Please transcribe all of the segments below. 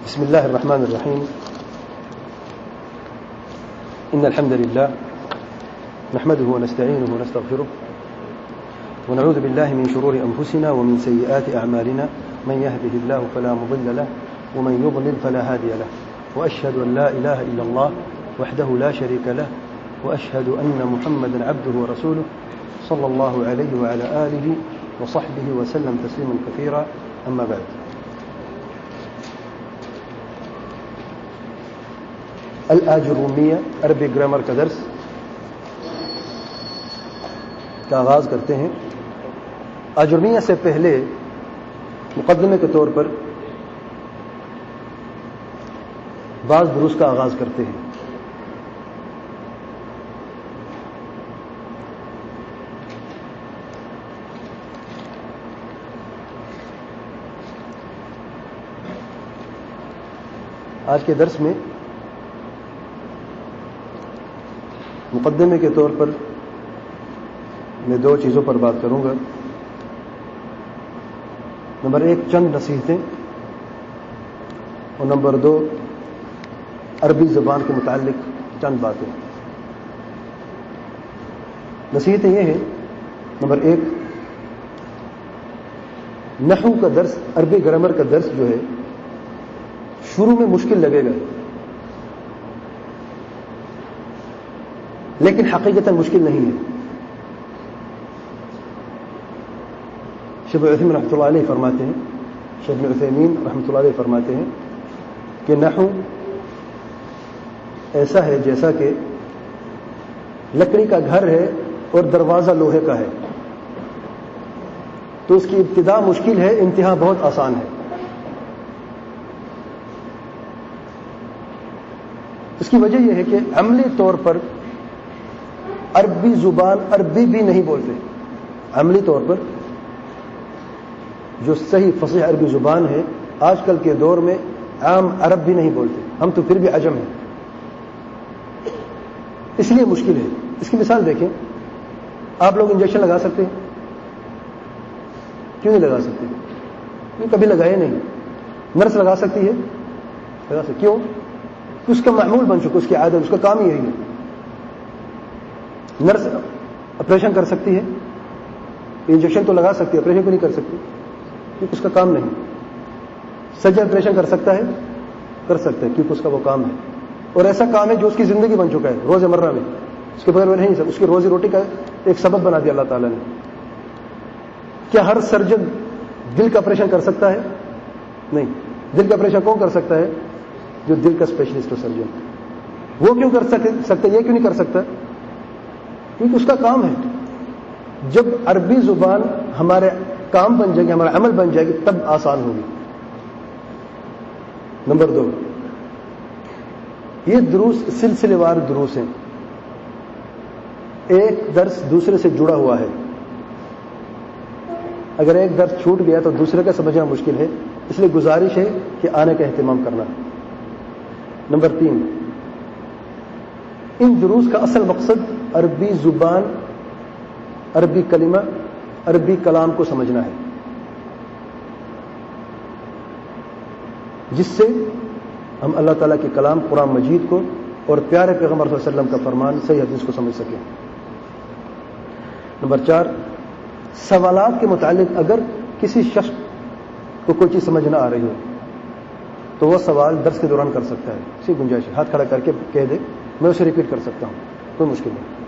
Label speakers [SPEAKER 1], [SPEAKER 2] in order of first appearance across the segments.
[SPEAKER 1] بسم الله الرحمن الرحيم. إن الحمد لله نحمده ونستعينه ونستغفره ونعوذ بالله من شرور أنفسنا ومن سيئات أعمالنا، من يهده الله فلا مضل له ومن يضلل فلا هادي له، وأشهد أن لا إله إلا الله وحده لا شريك له، وأشهد أن محمدا عبده ورسوله صلى الله عليه وعلى آله وصحبه وسلم تسليما كثيرا. أما بعد، الآجرومیہ عربی گرامر کا درس کا آغاز کرتے ہیں. آجرومیہ سے پہلے مقدمے کے طور پر بعض دروس کا آغاز کرتے ہیں. آج کے درس میں مقدمے کے طور پر میں دو چیزوں پر بات کروں گا. نمبر ایک، چند نصیحتیں، اور نمبر دو، عربی زبان کے متعلق چند باتیں. نصیحتیں یہ ہیں: نمبر ایک، نحو کا درس، عربی گرامر کا درس جو ہے شروع میں مشکل لگے گا، لیکن حقیقتاً مشکل نہیں ہے. شیخ عثیمین رحمۃ اللہ علیہ فرماتے ہیں، شیخ عثیمین رحمۃ اللہ علیہ فرماتے ہیں کہ نحو ایسا ہے جیسا کہ لکڑی کا گھر ہے اور دروازہ لوہے کا ہے، تو اس کی ابتدا مشکل ہے، انتہا بہت آسان ہے. اس کی وجہ یہ ہے کہ عملی طور پر عربی زبان عربی بھی نہیں بولتے. عملی طور پر جو صحیح فصیح عربی زبان ہے آج کل کے دور میں عام عرب بھی نہیں بولتے، ہم تو پھر بھی عجم ہیں، اس لیے مشکل ہے. اس کی مثال دیکھیں، آپ لوگ انجیکشن لگا سکتے ہیں؟ کیوں نہیں لگا سکتے؟ کبھی لگائے نہیں. نرس لگا سکتی ہے؟ لگا سکتی. کیوں؟ اس کا معمول بن چکا، اس کی عادت، اس کا کام ہی یہی ہے. نرس آپریشن کر سکتی ہے؟ انجیکشن تو لگا سکتی ہے، آپریشن کو نہیں کر سکتی کیونکہ اس کا کام نہیں. سرجن آپریشن کر سکتا ہے؟ کر سکتا ہے کیونکہ اس کا وہ کام ہے، اور ایسا کام ہے جو اس کی زندگی بن چکا ہے روز مرہ میں، اس کے بغیر وہ نہیں. اس کی روزی روٹی کا ایک سبب بنا دیا اللہ تعالیٰ نے. کیا ہر سرجن دل کا آپریشن کر سکتا ہے؟ نہیں. دل کا آپریشن کون کر سکتا ہے؟ جو دل کا اسپیشلسٹ ہو، سرجن. وہ کیوں کر سکتا ہے، یہ کیوں نہیں کر سکتا؟ کیونکہ اس کا کام ہے. جب عربی زبان ہمارے کام بن جائے گی، ہمارا عمل بن جائے گی، تب آسان ہوگی. نمبر دو، یہ دروس سلسلے وار دروس ہیں، ایک درس دوسرے سے جڑا ہوا ہے. اگر ایک درس چھوٹ گیا تو دوسرے کا سمجھنا مشکل ہے، اس لیے گزارش ہے کہ آنے کا اہتمام کرنا. نمبر تین، ان دروس کا اصل مقصد عربی زبان، عربی کلمہ، عربی کلام کو سمجھنا ہے، جس سے ہم اللہ تعالیٰ کے کلام قرآن مجید کو اور پیارے پیغمبر صلی اللہ علیہ وسلم کا فرمان صحیح حدیث کو سمجھ سکیں. نمبر چار، سوالات کے متعلق اگر کسی شخص کو کوئی چیز سمجھ نہ آ رہی ہو تو وہ سوال درس کے دوران کر سکتا ہے. اسی گنجائش ہے، ہاتھ کھڑا کر کے کہہ دے، میں اسے ریپیٹ کر سکتا ہوں، کوئی مشکل نہیں.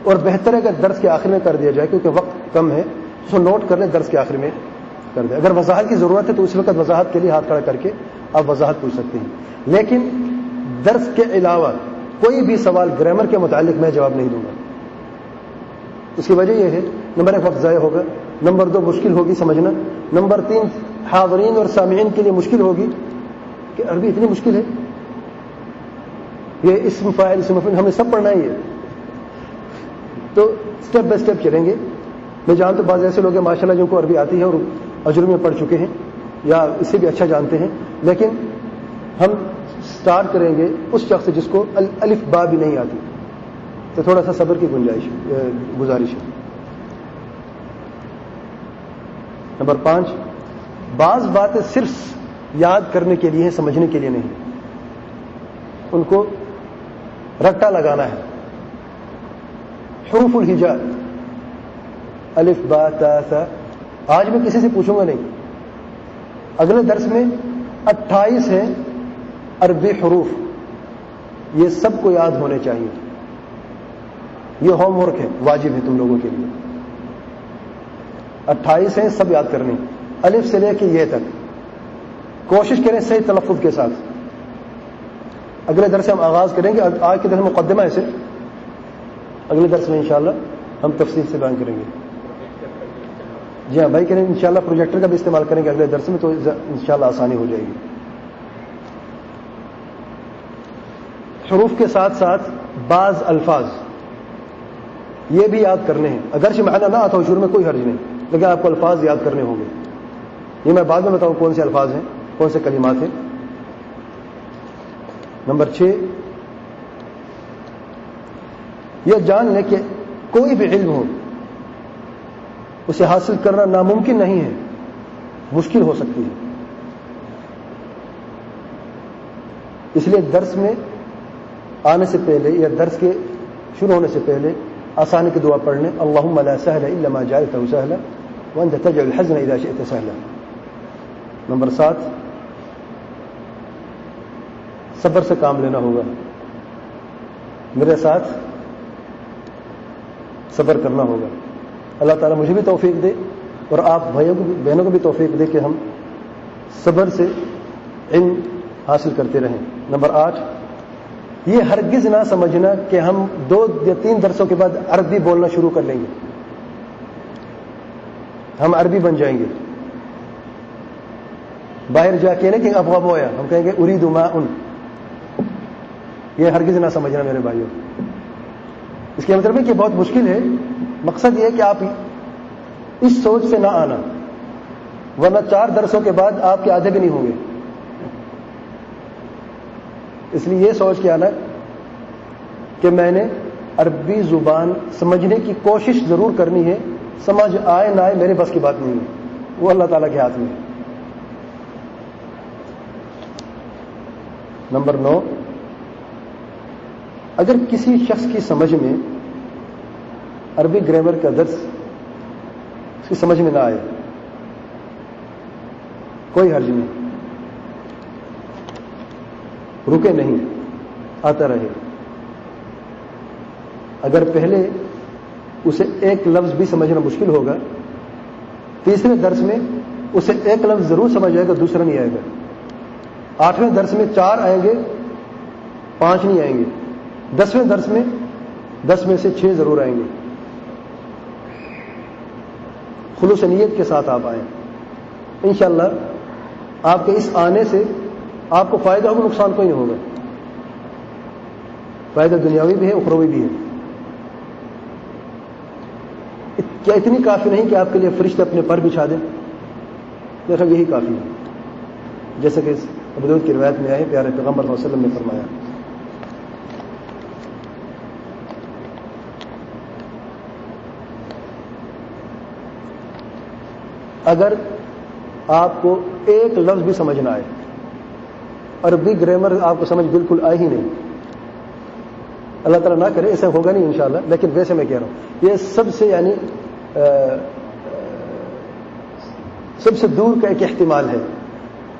[SPEAKER 1] اور بہتر ہے اگر درس کے آخر میں کر دیا جائے، کیونکہ وقت کم ہے، تو نوٹ کر لیں، درس کے آخر میں کر دیں. اگر وضاحت کی ضرورت ہے تو اس وقت وضاحت کے لیے ہاتھ کھڑا کر کے آپ وضاحت پوچھ سکتے ہیں. لیکن درس کے علاوہ کوئی بھی سوال گرامر کے متعلق میں جواب نہیں دوں گا. اس کی وجہ یہ ہے، نمبر ایک، وقت ضائع ہوگا. نمبر دو، مشکل ہوگی سمجھنا. نمبر تین، حاضرین اور سامعین کے لیے مشکل ہوگی کہ عربی اتنی مشکل ہے، یہ اسم فاعل اسم مفعول ہمیں سب پڑھنا ہی ہے. تو سٹیپ بائی سٹیپ چلیں گے. میں جانتا ہوں بعض ایسے لوگ ہیں ماشاءاللہ جن کو عربی آتی ہے اور اجر میں پڑھ چکے ہیں یا اس سے بھی اچھا جانتے ہیں، لیکن ہم سٹارٹ کریں گے اس شخص سے جس کو الف با بھی نہیں آتی، تو تھوڑا سا صبر کی گزارش ہے. نمبر 5، بعض باتیں صرف یاد کرنے کے لیے ہیں، سمجھنے کے لیے نہیں. ان کو رٹا لگانا ہے. حروف الہجاء الف با تا ثا آج میں کسی سے پوچھوں گا نہیں. اگلے درس میں 28 ہیں عربی حروف، یہ سب کو یاد ہونے چاہیے. یہ ہوم ورک ہے، واجب ہے تم لوگوں کے لیے. 28 ہیں، سب یاد کرنے، الف سے لے کے یہ تک. کوشش کریں صحیح تلفظ کے ساتھ. اگلے درس سے ہم آغاز کریں گے. آج کے درس مقدمہ ہے صرف، اگلے درس میں انشاءاللہ ہم تفصیل سے بیان کریں گے. جی ہاں بھائی کریں انشاءاللہ پروجیکٹر کا بھی استعمال کریں گے اگلے درس میں، تو انشاءاللہ آسانی ہو جائے گی. حروف کے ساتھ ساتھ بعض الفاظ یہ بھی یاد کرنے ہیں. اگرچہ معنی نہ آتا ہو شروع میں کوئی حرج نہیں، لیکن آپ کو الفاظ یاد کرنے ہوں گے. یہ میں بعد میں بتاؤں کون سے الفاظ ہیں، کون سے کلمات ہیں. نمبر 6، یہ جان لیں کہ کوئی بھی علم ہو اسے حاصل کرنا ناممکن نہیں ہے، مشکل ہو سکتی ہے. اس لیے درس میں آنے سے پہلے یا درس کے شروع ہونے سے پہلے آسانی کی دعا پڑھ لیں. اللہم لا سہل الا ما جعلتہ سہلا وانت تجعل الحزن اذا شئت سہلا. نمبر 7، صبر سے کام لینا ہوگا. میرے ساتھ صبر کرنا ہوگا. اللہ تعالیٰ مجھے بھی توفیق دے اور آپ بھائیوں کو بہنوں کو بھی توفیق دے کہ ہم صبر سے علم حاصل کرتے رہیں. نمبر 8، یہ ہرگز نہ سمجھنا کہ ہم 2 یا 3 درسوں کے بعد عربی بولنا شروع کر لیں گے، ہم عربی بن جائیں گے. باہر جا کے نہیں کہ اب ہوا ہم کہیں گے اريد ماء. یہ ہرگز نہ سمجھنا میرے بھائیوں. اس کے مطلب ہے کہ بہت مشکل ہے. مقصد یہ ہے کہ آپ اس سوچ سے نہ آنا، ورنہ 4 درسوں کے بعد آپ کے آدھے بھی نہیں ہوں گے. اس لیے یہ سوچ کے آنا کہ میں نے عربی زبان سمجھنے کی کوشش ضرور کرنی ہے. سمجھ آئے نہ آئے میرے بس کی بات نہیں ہے، وہ اللہ تعالیٰ کے ہاتھ میں ہے. نمبر 9، اگر کسی شخص کی سمجھ میں عربی گرامر کا درس اس کی سمجھ میں نہ آئے، کوئی حرج نہیں، رکے نہیں، آتا رہے. اگر پہلے اسے ایک لفظ بھی سمجھنا مشکل ہوگا، تیسرے درس میں اسے ایک لفظ ضرور سمجھ آئے گا، دوسرا نہیں آئے گا. 8ویں درس میں 4 آئیں گے، 5 نہیں آئیں گے. 10ویں درس میں 10 میں سے 6 ضرور آئیں گے. خلوص نیت کے ساتھ آپ آئیں. انشاءاللہ آپ کے اس آنے سے آپ کو فائدہ ہوگا، نقصان کوئی نہیں ہوگا. فائدہ دنیاوی بھی ہے، اخروی بھی ہے. کیا اتنی کافی نہیں کہ آپ کے لیے فرشتے اپنے پر بچھا دیں؟ دیکھا یہی کافی ہے. جیسا کہ ابو داؤد کی روایت میں آئے، پیارے پیغمبر صلی اللہ علیہ وسلم نے فرمایا. اگر آپ کو ایک لفظ بھی سمجھ نہ آئے، عربی گرامر آپ کو سمجھ بالکل آئے ہی نہیں، اللہ تعالیٰ نہ کرے ایسا ہوگا نہیں انشاءاللہ، لیکن ویسے میں کہہ رہا ہوں یہ سب سے سب سے دور کا ایک احتمال ہے.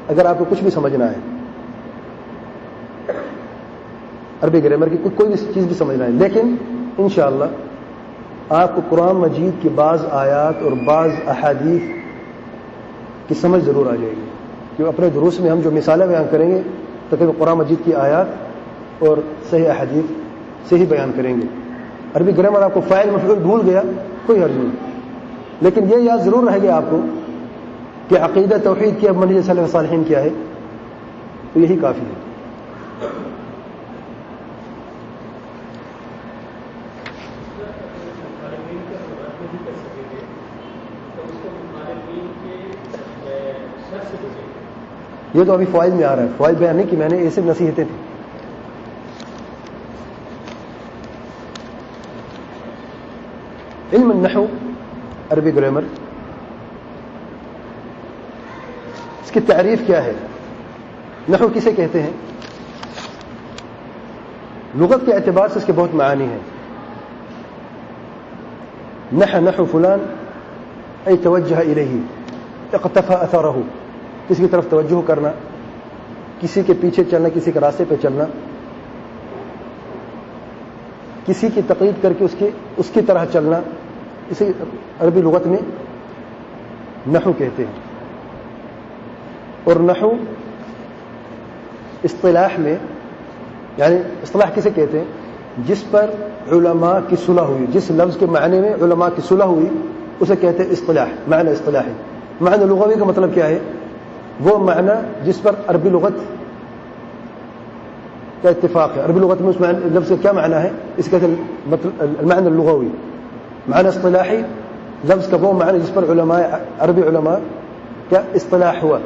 [SPEAKER 1] اگر آپ کو کچھ بھی سمجھنا ہے عربی گرامر کی کوئی بھی چیز بھی سمجھنا ہے، لیکن انشاءاللہ آپ کو قرآن مجید کی بعض آیات اور بعض احادیث کی سمجھ ضرور آ جائے گی. کہ اپنے دروس میں ہم جو مثالیں بیان کریں گے تقریباً قرآن مجید کی آیات اور صحیح احادیث سے ہی بیان کریں گے. عربی گرامر آپ کو فاعل مفعول بھول گیا کوئی حرج نہیں، لیکن یہ یاد ضرور رہے گا آپ کو کہ عقیدہ توحید کی اب منہج سلف صالحین کیا ہے، تو یہی کافی ہے. یہ تو ابھی فوائد میں آ رہا ہے، فوائد بیان نہیں کہ میں نے یہ صرف نصیحتیں تھیں. علم النحو عربی گرامر، اس کی تعریف کیا ہے؟ نحو کسے کہتے ہیں؟ لغت کے اعتبار سے اس کے بہت معانی ہیں. نحو فلان ای توجہ الیہ، اقتفى اثرہ، کسی کی طرف توجہ کرنا، کسی کے پیچھے چلنا، کسی کے راستے پہ چلنا، کسی کی تقلید کر کے اس کی طرح چلنا، اسے عربی لغت میں نحو کہتے ہیں. اور نحو اصطلاح میں، یعنی اصطلاح کسے کہتے ہیں؟ جس پر علماء کی صلح ہوئی، جس لفظ کے معنی میں علماء کی صلح ہوئی اسے کہتے ہیں اصطلاح. معنی اصطلاحی. معنی لغوی کا مطلب کیا ہے؟ وہ معنی جس پر عربی لغت کا اتفاق ہے. عربی لغت میں اس لفظ کا کیا معنی ہے؟ اس کہتے ہیں المعنی اللغوی. معنی اصطلاحی لفظ کا وہ معنی جس پر علماء، عربی علماء کیا اصطلاح ہوا.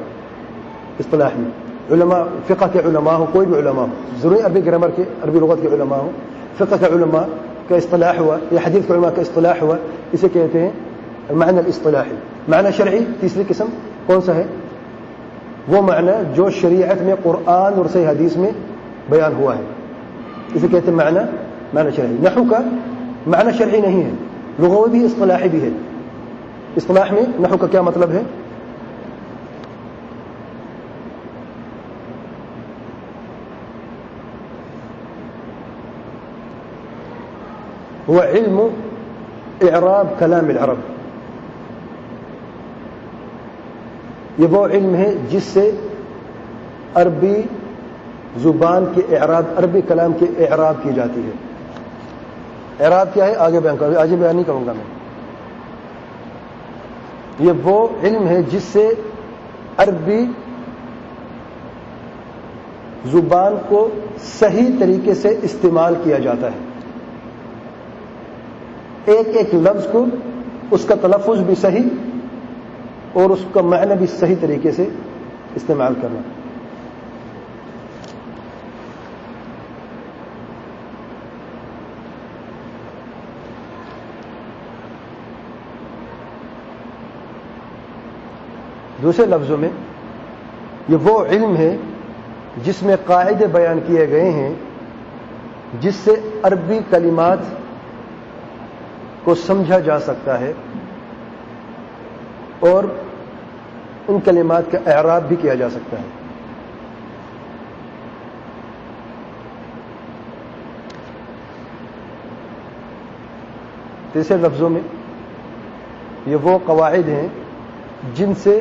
[SPEAKER 1] اصطلاح میں علماء، فقہ کے علماء ہو، کوئی بھی علماء ہو، ضروری عربی گرامر کے، عربی لغت کے علماء ہو، فقہ کے علماء کا اصطلاح ہوا یا حدیث کے علماء کا اصطلاح ہوا، اسے کہتے ہیں المعنی الاصطلاحی. معنی شرعی تیسری قسم کون سا ہے؟ وہ معنی جو شریعت میں قرآن اور صحیح حدیث میں بیان ہوا ہے، اسے کہتے ہیں معنی شرعی. نحو کا معنی شرعی نہیں ہے، لغوی بھی اصطلاحی بھی ہے. اصطلاح میں نحو کا کیا مطلب ہے؟ هو علم اعراب کلام العرب. یہ وہ علم ہے جس سے عربی زبان کے اعراب، عربی کلام کے اعراب کی جاتی ہے. اعراب کیا ہے آگے بیان کروں، آج بیان نہیں کروں گا میں. یہ وہ علم ہے جس سے عربی زبان کو صحیح طریقے سے استعمال کیا جاتا ہے. ایک ایک لفظ کو، اس کا تلفظ بھی صحیح اور اس کا معنی بھی صحیح طریقے سے استعمال کرنا. دوسرے لفظوں میں یہ وہ علم ہے جس میں قاعدے بیان کیے گئے ہیں جس سے عربی کلمات کو سمجھا جا سکتا ہے اور ان کلمات کا اعراب بھی کیا جا سکتا ہے. تیسرے لفظوں میں یہ وہ قواعد ہیں جن سے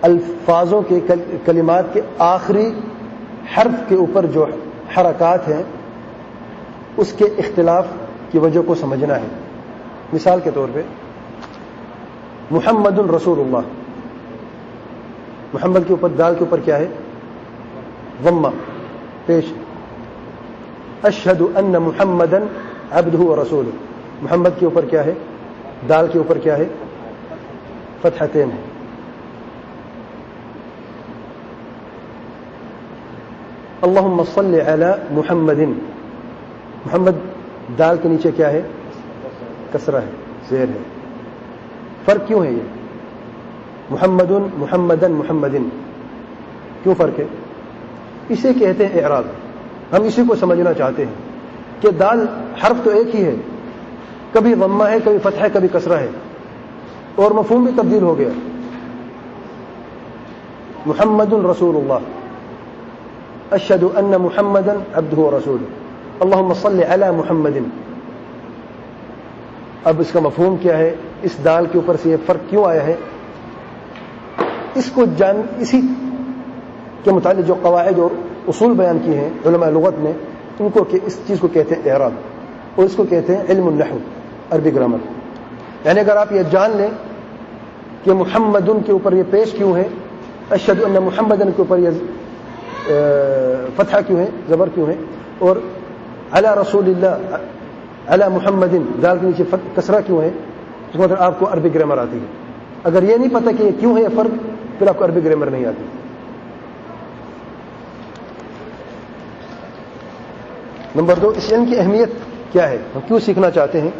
[SPEAKER 1] الفاظوں کے، کلمات کے آخری حرف کے اوپر جو حرکات ہیں اس کے اختلاف کی وجہ کو سمجھنا ہے. مثال کے طور پہ محمد رسول اللہ، محمد کے اوپر، دال کے اوپر کیا ہے؟ ضمہ پیش. اشہد ان محمدا عبدہ ورسولہ، محمد کے اوپر کیا ہے؟ دال کے اوپر کیا ہے؟ فتحتین ہے. اللہم صل علی محمد، محمد دال کے نیچے کیا ہے؟ کسرہ ہے، زیر ہے. فرق کیوں ہے یہ؟ محمد، محمدن، محمدن، کیوں فرق ہے؟ اسے کہتے ہیں اعراب. ہم اسی کو سمجھنا چاہتے ہیں کہ دال حرف تو ایک ہی ہے، کبھی ضمہ ہے، کبھی فتح ہے، کبھی کسرہ ہے، اور مفہوم بھی تبدیل ہو گیا. محمد رسول اللہ، اشہد ان محمدا عبدہ ورسولہ، اللہم صل علی محمد. اب اس کا مفہوم کیا ہے؟ اس دال کے اوپر سے یہ فرق کیوں آیا ہے؟ اس کو اسی کے متعلق جو قواعد اور اصول بیان کیے ہیں علماء لغت نے، ان کو اس چیز کو کہتے ہیں اعراب، اور اس کو کہتے ہیں علم النحو، عربی گرامر. یعنی اگر آپ یہ جان لیں کہ محمدن کے اوپر یہ پیش کیوں ہے، اشہد ان محمدن کے اوپر یہ فتحہ کیوں ہے، زبر کیوں ہے، اور علی رسول اللہ، علی محمدن دال کے نیچے کسرہ کیوں ہے، اس کا مطلب آپ کو عربی گرامر آتی ہے. اگر یہ نہیں پتہ کہ یہ کیوں ہے یہ فرق، پھر آپ کو عربی گرامر نہیں آتی. نمبر 2، اس علم کی اہمیت کیا ہے، ہم کیوں سیکھنا چاہتے ہیں؟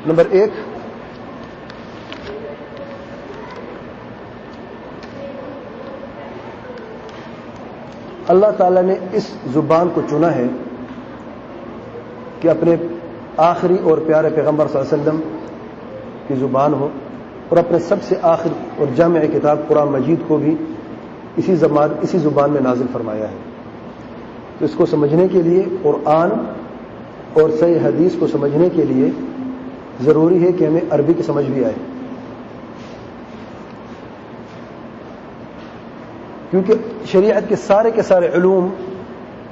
[SPEAKER 1] نمبر 1، اللہ تعالیٰ نے اس زبان کو چنا ہے کہ اپنے آخری اور پیارے پیغمبر صلی اللہ علیہ وسلم کی زبان ہو، اور اپنے سب سے آخر اور جامع کتاب قرآن مجید کو بھی اسی زبان میں نازل فرمایا ہے. تو اس کو سمجھنے کے لیے قرآن اور صحیح حدیث کو سمجھنے کے لیے ضروری ہے کہ ہمیں عربی کی سمجھ بھی آئے، کیونکہ شریعت کے سارے علوم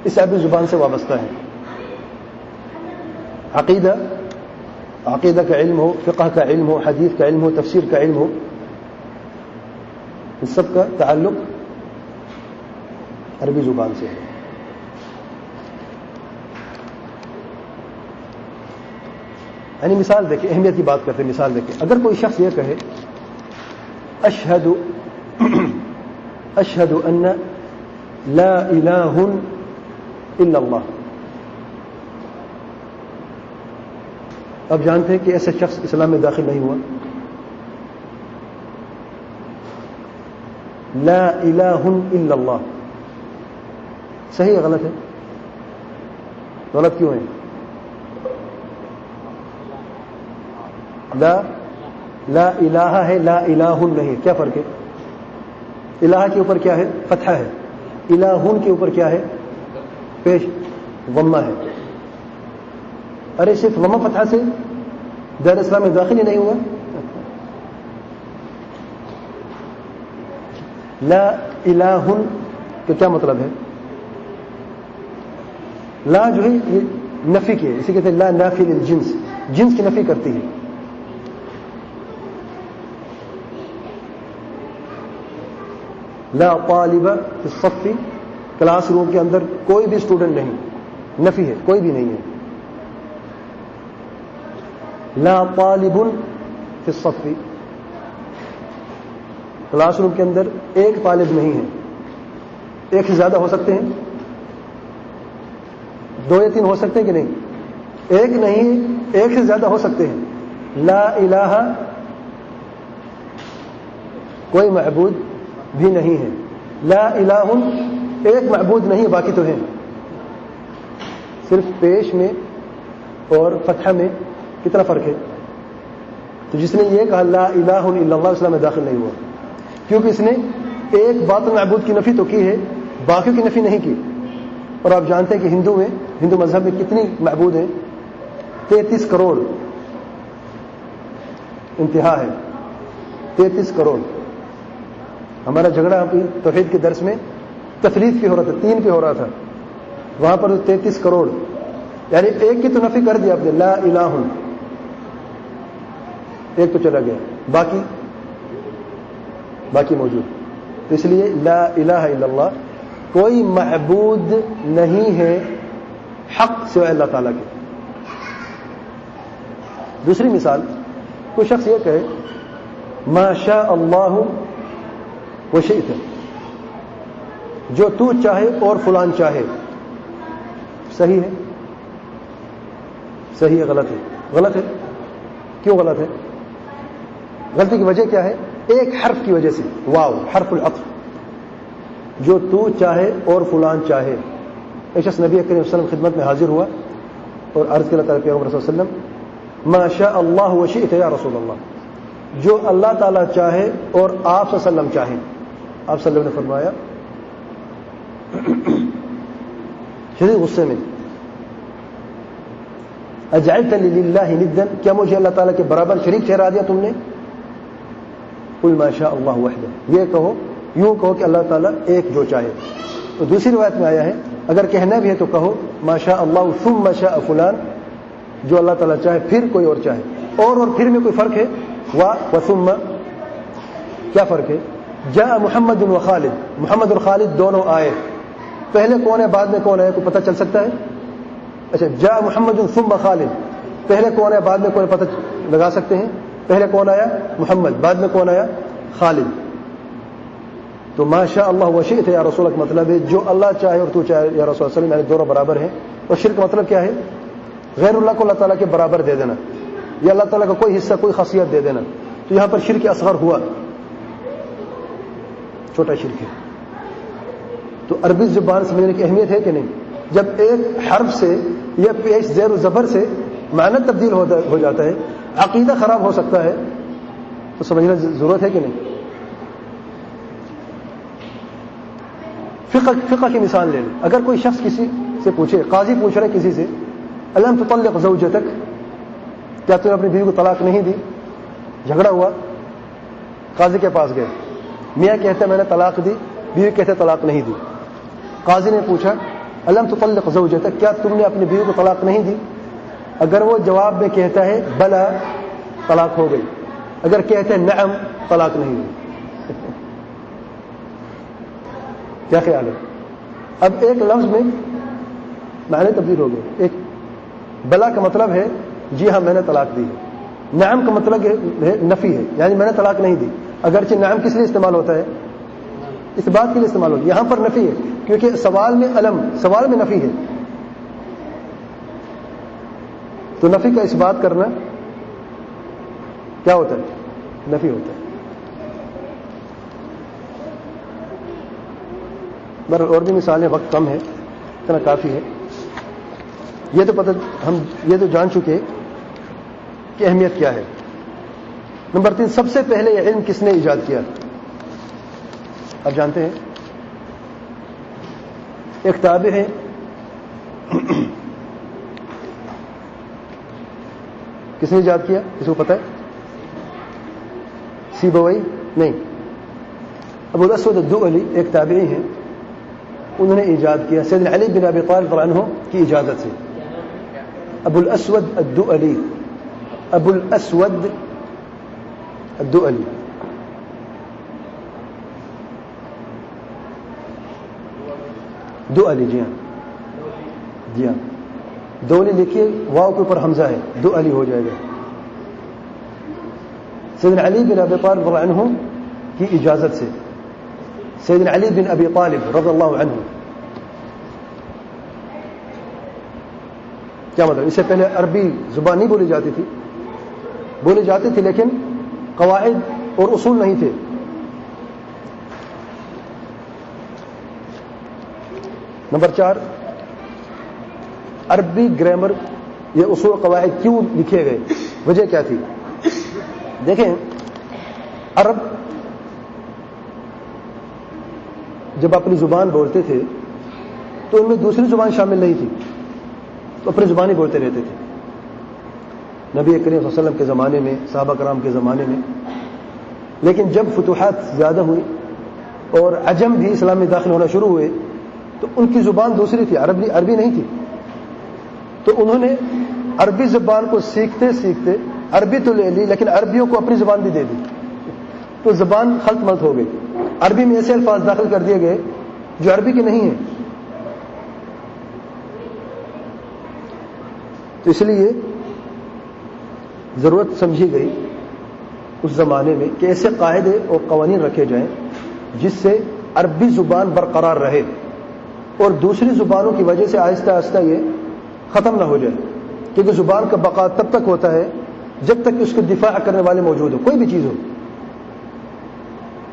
[SPEAKER 1] اس عربی زبان سے وابستہ ہیں. عقیدہ کا علم ہو، فقہ کا علم ہو، حدیث کا علم ہو، تفسیر کا علم ہو، ان سب کا تعلق عربی زبان سے ہے. یعنی مثال دیکھیں، اہمیت کی بات کرتے ہیں. مثال دیکھیں، اگر کوئی شخص یہ کہے اشہد ان لا الہ الا اللہ، اب جانتے ہیں کہ ایسا شخص اسلام میں داخل نہیں ہوا. لا الہ الا اللہ صحیح ہے غلط ہے؟ غلط کیوں ہے؟ لا الہ ہے، لا الہ نہیں. کیا فرق ہے؟ الہ کے اوپر کیا ہے؟ فتحہ ہے. الہون کے اوپر کیا ہے؟ پیش ضمہ ہے. ارے صرف ضمہ فتحہ سے دار اسلام میں داخل ہی نہیں ہوا. لا الہن کا کیا مطلب ہے؟ لا جو ہے یہ نفی کی ہے، اسی کہتے ہیں لا نافی للجنس، جنس کی نفی کرتی ہے. لا طالب فی الصف، کلاس روم کے اندر کوئی بھی اسٹوڈنٹ نہیں، نفی ہے، کوئی بھی نہیں ہے. لا طالب فی الصف، کلاس روم کے اندر ایک طالب نہیں ہے. ایک سے زیادہ ہو سکتے ہیں، 2 یا 3 ہو سکتے ہیں کہ نہیں؟ ایک نہیں، ایک سے زیادہ ہو سکتے ہیں. لا الہ کوئی معبود بھی نہیں ہے. لا الہ ایک معبود نہیں، باقی تو ہیں. صرف پیش میں اور فتحہ میں کتنا فرق ہے؟ تو جس نے یہ کہا لا الہ الا اللہ اسلام میں داخل نہیں ہوا، کیونکہ اس نے ایک باطن معبود کی نفی تو کی ہے، باقیوں کی نفی نہیں کی. اور آپ جانتے ہیں کہ ہندو مذہب میں کتنی معبود ہیں؟ 33 کروڑ انتہا ہے. 33 کروڑ. ہمارا جھگڑا توحید کے درس میں تثلیث پہ ہو رہا تھا، 3 پہ ہو رہا تھا، وہاں پر 33 کروڑ. یعنی ایک کی تو نفی کر دیا آپ نے، لا الہ، ایک تو چلا گیا، باقی موجود. تو اس لیے لا الہ الا اللہ، کوئی معبود نہیں ہے حق سوائے اللہ تعالیٰ کے. دوسری مثال، کوئی شخص یہ کہے ما شاء اللہ وشئت، جو تو چاہے اور فلان چاہے. صحیح ہے؟ صحیح ہے غلط ہے؟ غلط ہے. کیوں غلط ہے؟ غلطی کی وجہ کیا ہے؟ ایک حرف کی وجہ سے، واو حرف العطف. جو تو چاہے اور فلان چاہے. ایک شخص نبی کریم صلی اللہ علیہ وسلم خدمت میں حاضر ہوا اور عرض کیا تعالیٰ پیغمبر صلی اللہ علیہ وسلم ما شاء اللہ وشئت یا رسول اللہ، جو اللہ تعالیٰ چاہے اور آپ صلی اللہ علیہ وسلم چاہیں. آپ صلی اللہ علیہ وسلم نے فرمایا شدید غصے میں، اجعلتنی للہ ندا، کیا مجھے اللہ تعالیٰ کے برابر شریک ٹھہرا دیا تم نے؟ قل ما شاء اللہ وحدہ، یہ کہو، یوں کہو کہ اللہ تعالیٰ ایک جو چاہے. تو دوسری روایت میں آیا ہے اگر کہنا بھی ہے تو کہو ما شاء اللہ ثم شاء فلان، جو اللہ تعالیٰ چاہے پھر کوئی اور چاہے. اور پھر میں کوئی فرق ہے؟ و ثم کیا فرق ہے؟ جاء محمد و خالد، محمد اور خالد دونوں آئے، پہلے کون ہے بعد میں کون ہے؟ کوئی پتہ چل سکتا ہے؟ اچھا، جاء محمد ثم خالد، پہلے کون ہے بعد میں کون ہے؟ پتہ لگا سکتے ہیں؟ پہلے کون آیا؟ محمد، بعد میں کون آیا؟ خالد. تو ما شاء اللہ وشئت یا رسول اللہ کا مطلب ہے جو اللہ چاہے اور تو چاہے یا رسول اللہ، یعنی دونوں برابر ہیں. اور شرک کا مطلب کیا ہے؟ غیر اللہ کو اللہ تعالیٰ کے برابر دے دینا، یا اللہ تعالیٰ کا کوئی حصہ کوئی خاصیت دے دینا. تو یہاں پر شرک اصغر ہوا، چھوٹا شرک ہے. تو عربی زبان سمجھنے کی اہمیت ہے کہ نہیں؟ جب ایک حرف سے یا پیش زیر و زبر سے معنی تبدیل ہو جاتا ہے، عقیدہ خراب ہو سکتا ہے، تو سمجھنا ضرورت ہے کہ نہیں؟ فقہ کی مثال لے لیں. اگر کوئی شخص کسی سے پوچھے، قاضی پوچھ رہا ہے کسی سے، الم تطلق زوجتک، کیا تم نے اپنی بیوی کو طلاق نہیں دی؟ جھگڑا ہوا، قاضی کے پاس گئے، میاں کہتے ہیں میں نے طلاق دی، بیوی کہتے طلاق نہیں دی. قاضی نے پوچھا الم تطلق زوجتک، کیا تم نے اپنی بیوی کو طلاق نہیں دی؟ اگر وہ جواب میں کہتا ہے بلا، طلاق ہو گئی. اگر کہتے ہیں نعم، طلاق نہیں ہوئی. کیا خیال ہے؟ اب ایک لفظ میں معنی تبدیل ہو گئے. ایک بلا کا مطلب ہے جی ہاں میں نے طلاق دی ہے، نعم کا مطلب ہے نفی ہے، یعنی میں نے طلاق نہیں دی. اگرچہ نعم کس لیے استعمال ہوتا ہے؟ اس بات کے لیے استعمال ہوتا ہے. یہاں پر نفی ہے کیونکہ سوال میں علم، سوال میں نفی ہے. تو نفی کا اس بات کرنا کیا ہوتا ہے؟ نفی ہوتا ہے. اور بھی مثالیں، وقت کم ہے، اتنا کافی ہے. یہ تو پتہ، ہم یہ تو جان چکے کہ اہمیت کیا ہے. نمبر 3، سب سے پہلے یہ علم کس نے ایجاد کیا؟ آپ جانتے ہیں ایک تابع ہے کس نے ایجاد کیا؟ کسی کو پتہ ہے؟ سیبوئی؟ نہیں، ابو الاسود الدؤلی ایک تابعی ہیں، انہوں نے ایجاد کیا سیدنا علی بن ابی طالب رضی اللہ عنہ کی اجازت سے. ابو الاسود الدؤلی، ابو الاسود الدؤلی. دؤلی، جی ہاں، جی ہاں. دولی لکھیے، واو کے اوپر حمزہ ہے، دؤلی ہو جائے گا. سیدنا علی بن ابی طالب رضی اللہ عنہ کی اجازت سے، سیدنا علی بن ابی طالب رضی اللہ عنہ. کیا مطلب؟ اس سے پہلے عربی زبان نہیں بولی جاتی تھی، بولی جاتی تھی لیکن قواعد اور اصول نہیں تھے. نمبر 4، عربی گرامر، یہ اصول قواعد کیوں لکھے گئے؟ وجہ کیا تھی؟ دیکھیں، عرب جب اپنی زبان بولتے تھے تو ان میں دوسری زبان شامل نہیں تھی، تو اپنی زبان ہی بولتے رہتے تھے. نبی کریم صلی اللہ علیہ وسلم کے زمانے میں، صحابہ کرام کے زمانے میں. لیکن جب فتوحات زیادہ ہوئی اور عجم بھی اسلام میں داخل ہونا شروع ہوئے تو ان کی زبان دوسری تھی، عربی نہیں تھی. تو انہوں نے عربی زبان کو سیکھتے سیکھتے عربی تو لے لی لیکن عربیوں کو اپنی زبان بھی دے دی، تو زبان خلط ملط ہو گئی. عربی میں ایسے الفاظ داخل کر دیے گئے جو عربی کے نہیں ہیں. تو اس لیے ضرورت سمجھی گئی اس زمانے میں کہ ایسے قاعدے اور قوانین رکھے جائیں جس سے عربی زبان برقرار رہے اور دوسری زبانوں کی وجہ سے آہستہ آہستہ یہ ختم نہ ہو جائے. کیونکہ زبان کا بقا تب تک ہوتا ہے جب تک اس کو دفاع کرنے والے موجود ہو، کوئی بھی چیز ہو.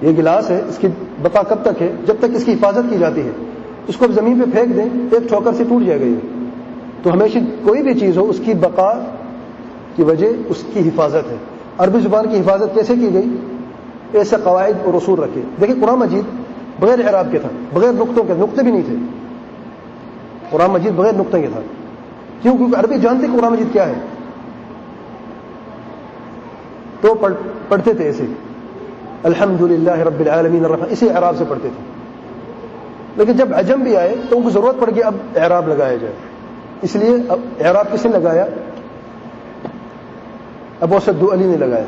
[SPEAKER 1] یہ گلاس ہے، اس کی بقا کب تک ہے؟ جب تک اس کی حفاظت کی جاتی ہے. اس کو زمین پہ پھینک دیں، ایک ٹھوکر سے ٹوٹ جائے گا. یہ تو ہمیشہ کوئی بھی چیز ہو، اس کی بقا کی وجہ اس کی حفاظت ہے. عربی زبان کی حفاظت کیسے کی گئی؟ ایسے قواعد اور اصول رکھے. دیکھیں، قرآن مجید بغیر اعراب کے تھا، بغیر نقطوں کے، نقطے بھی نہیں تھے. قرآن مجید بغیر نقطے کے تھا. کیوں؟ کیونکہ عربی جانتے قرآن مجید کیا ہے، تو پڑھتے تھے ایسے، الحمدللہ رب العالمین الرحمن، اسی اعراب سے پڑھتے تھے. لیکن جب عجم بھی آئے تو ان کو ضرورت پڑ گئی اب اعراب لگایا جائے. اس لیے اب اعراب کس نے لگایا؟ ابو اسود الدؤلی نے لگایا.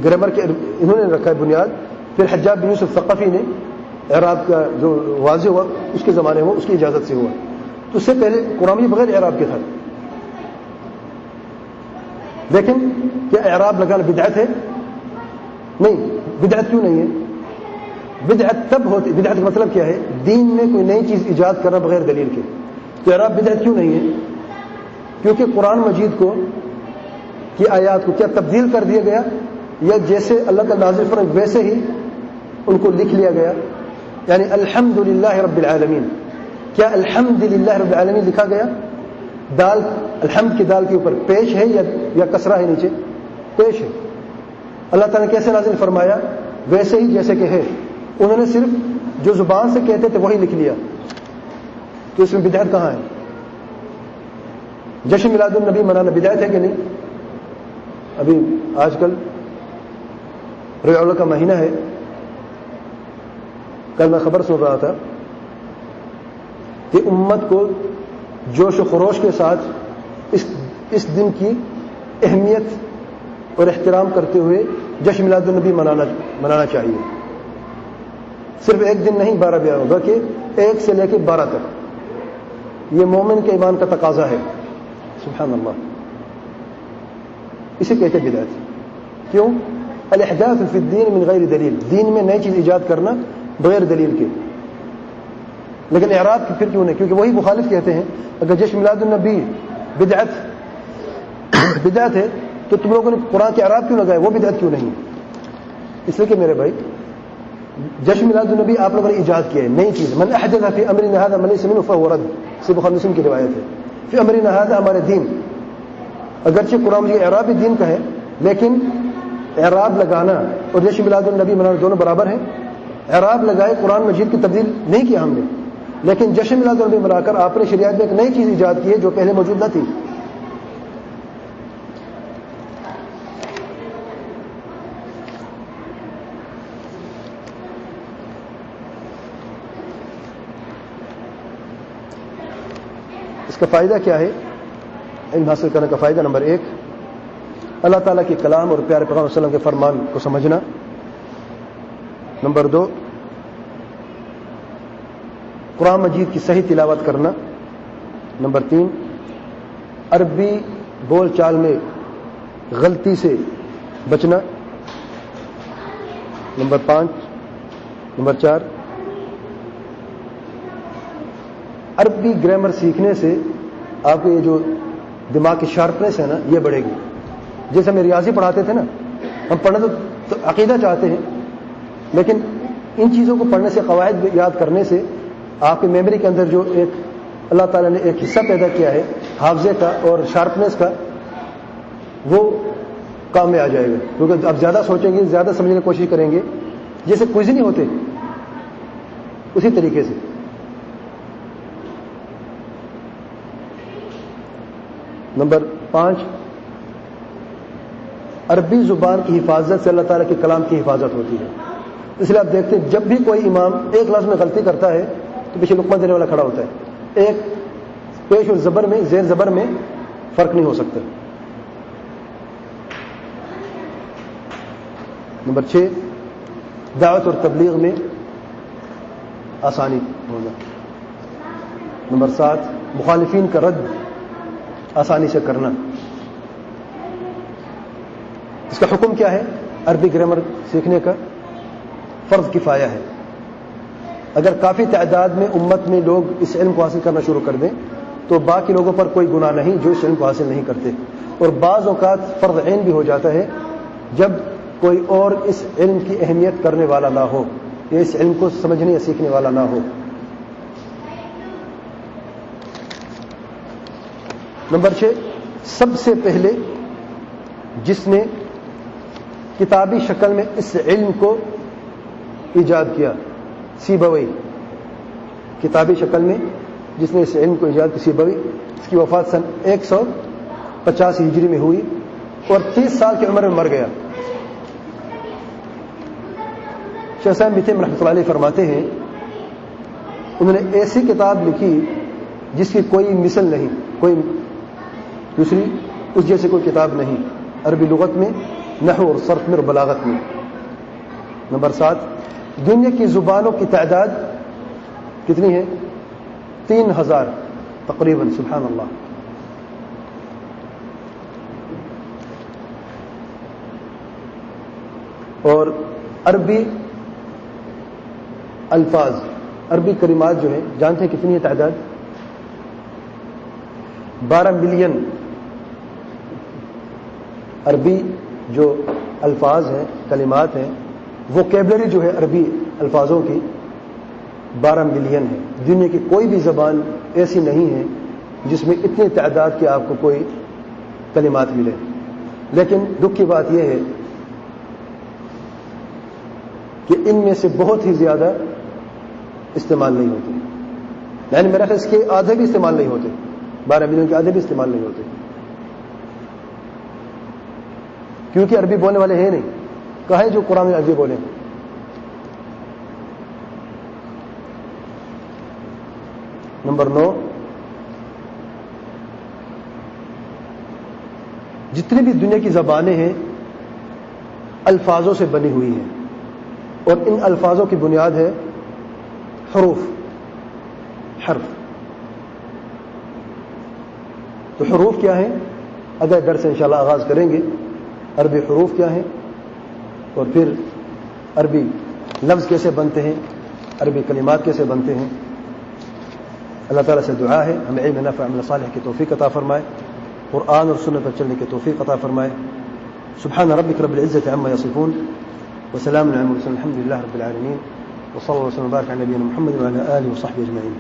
[SPEAKER 1] گرامر کے انہوں نے رکھا ہے بنیاد. پھر حجاج بن یوسف ثقفی نے اعراب کا جو واضح ہوا اس کے زمانے میں اس کی اجازت سے ہوا. تو اس سے پہلے قرآن بغیر اعراب کے تھا. لیکن کیا اعراب لگانا بدعت ہے؟ نہیں. بدعت کیوں نہیں ہے؟ بدعت تب ہوتی، بدعت کا مطلب کیا ہے؟ دین میں کوئی نئی چیز ایجاد کرنا بغیر دلیل کے. تو اعراب بدعت کیوں نہیں ہے؟ کیونکہ قرآن مجید کو کی آیات کو کیا تبدیل کر دیا گیا یا جیسے اللہ کا نازل فرمان ویسے ہی ان کو لکھ لیا گیا؟ یعنی الحمدللہ رب العالمین، کیا الحمدللہ رب العالمین لکھا گیا؟ دال الحمد کی دال کے اوپر پیش ہے یا کسرہ ہے نیچے؟ پیش ہے۔ اللہ تعالیٰ نے کیسے نازل فرمایا؟ ویسے ہی جیسے کہ ہے۔ انہوں نے صرف جو زبان سے کہتے تھے وہی لکھ لیا، تو اس میں بدعت کہاں ہے؟ جشن میلاد النبی منانا بدعت ہے کہ نہیں؟ ابھی آج کل ربیع الاول کا مہینہ ہے، کل میں خبر سن رہا تھا کہ امت کو جوش و خروش کے ساتھ اس دن کی اہمیت اور احترام کرتے ہوئے جشن میلاد النبی منانا چاہیے۔ صرف ایک دن نہیں، 12 بیان ہوگا کہ 1 سے لے کے 12 تک، یہ مومن کے ایمان کا تقاضا ہے۔ سبحان اللہ، اسے کہتے بدعت۔ کیوں؟ الاحداث فی الدین من غیر دلیل، دین میں نئی چیز ایجاد کرنا بغیر دلیل کے۔ لیکن اعراب کی پھر کیوں نہیں؟ کیونکہ وہی مخالف کہتے ہیں اگر جشن میلاد النبی بدعت ہے تو تم لوگوں نے قرآن کے اعراب کیوں لگائے؟ وہ بدعت کیوں نہیں؟ اس لیے کہ میرے بھائی، جشن میلاد النبی آپ لوگوں نے ایجاد کیا ہے، نئی چیز۔ من احدث فی امرنا ھذا ما لیس منہ فہو رد، سے بخاری مسلم کی روایت ہے۔ فی امرنا ھذا، ہمارے دین، اگرچہ قرآن مجید اعراب بھی دین کا ہے، لیکن اعراب لگانا اور جشن میلاد النبی منانا دونوں برابر ہیں۔ اعراب لگائے قرآن مجید کی تبدیل نہیں کیا ہم نے، لیکن جشن میلاد النبی منا کر آپ نے شریعت میں ایک نئی چیز ایجاد کی ہے جو پہلے موجود نہ تھی۔ اس کا فائدہ کیا ہے؟ علم حاصل کرنے کا فائدہ نمبر 1، اللہ تعالیٰ کے کلام اور پیارے پیغمبر صلی اللہ علیہ وسلم کے فرمان کو سمجھنا۔ نمبر 2، قرآن مجید کی صحیح تلاوت کرنا۔ نمبر 3، عربی بول چال میں غلطی سے بچنا۔ نمبر 4، عربی گرامر سیکھنے سے آپ کے یہ جو دماغ کی شارپنیس ہے نا، یہ بڑھے گی۔ جیسے ہمیں ریاضی پڑھاتے تھے نا، ہم پڑھنا تو عقیدہ چاہتے ہیں، لیکن ان چیزوں کو پڑھنے سے، قواعد یاد کرنے سے آپ کی میموری کے اندر جو ایک اللہ تعالیٰ نے ایک حصہ پیدا کیا ہے حافظے کا اور شارپنیس کا، وہ کام میں آ جائے گا۔ کیونکہ اب زیادہ سوچیں گے، زیادہ سمجھنے کی کوشش کریں گے، جیسے کوئز نہیں ہوتے اسی طریقے سے۔ نمبر 5، عربی زبان کی حفاظت سے اللہ تعالیٰ کے کلام کی حفاظت ہوتی ہے۔ اس لیے آپ دیکھتے ہیں جب بھی کوئی امام ایک لفظ میں غلطی کرتا ہے تو پیچھے لقمہ دینے والا کھڑا ہوتا ہے۔ ایک پیش اور زبر میں، زیر زبر میں فرق نہیں ہو سکتا۔ نمبر 6، دعوت اور تبلیغ میں آسانی ہونا۔ نمبر 7، مخالفین کا رد آسانی سے کرنا۔ اس کا حکم کیا ہے؟ عربی گرامر سیکھنے کا فرض کفایہ ہے۔ اگر کافی تعداد میں امت میں لوگ اس علم کو حاصل کرنا شروع کر دیں تو باقی لوگوں پر کوئی گناہ نہیں جو اس علم کو حاصل نہیں کرتے۔ اور بعض اوقات فرض عین بھی ہو جاتا ہے جب کوئی اور اس علم کی اہمیت کرنے والا نہ ہو یا اس علم کو سمجھنے یا سیکھنے والا نہ ہو۔ نمبر 6، سب سے پہلے جس نے کتابی شکل میں اس علم کو ایجاد کیا، سیبوی، کتابی شکل میں جس نے اس علم کو ایجاد کیا سیبوی، اس کی وفات سن 150 ہجری میں ہوئی اور 30 سال کی عمر میں مر گیا۔ شیخ صاحب بن رحمۃ اللہ علیہ فرماتے ہیں انہوں نے ایسی کتاب لکھی جس کی کوئی مثل نہیں، کوئی دوسری اس جیسے کوئی کتاب نہیں، عربی لغت میں، نحو اور صرف میں اور بلاغت میں۔ نمبر 7، دنیا کی زبانوں کی تعداد کتنی ہے؟ 3000 تقریباً، سبحان اللہ۔ اور عربی الفاظ، عربی کلمات جو ہیں، جانتے ہیں کتنی ہے تعداد؟ 12 ملین عربی جو الفاظ ہیں، کلمات ہیں، ووکیبلری جو ہے عربی الفاظوں کی 12 ملین ہے. دنیا کی کوئی بھی زبان ایسی نہیں ہے جس میں اتنی تعداد کی آپ کو کوئی کلمات ملے. لیکن دکھ کی بات یہ ہے کہ ان میں سے بہت ہی زیادہ استعمال نہیں ہوتے. یعنی میرا خیال اس کے آدھے بھی استعمال نہیں ہوتے، 12 ملین کے آدھے بھی استعمال نہیں ہوتے، کیونکہ عربی بولنے والے ہیں نہیں. کہا ہے جو قرآن میں عربی بولیں. نمبر 9، جتنی بھی دنیا کی زبانیں ہیں الفاظوں سے بنی ہوئی ہیں، اور ان الفاظوں کی بنیاد ہے حروف، حرف. تو حروف کیا ہیں؟ اگر درس انشاءاللہ آغاز کریں گے عربی حروف کیا ہیں، اور پھر عربی لفظ کیسے بنتے ہیں، عربی کلمات کیسے بنتے ہیں. اللہ تعالیٰ سے دعا ہے ہمیں علم نافع عمل صالح کی توفیق عطا فرمائے، قرآن اور سنت پر چلنے کی توفیق عطا فرمائے. سبحان ربک رب العزة عما يصفون وسلام على المرسلين الحمد لله رب العالمين وصلى الله وسلم وبارك على نبينا محمد وعلى آله وصحبه أجمعين.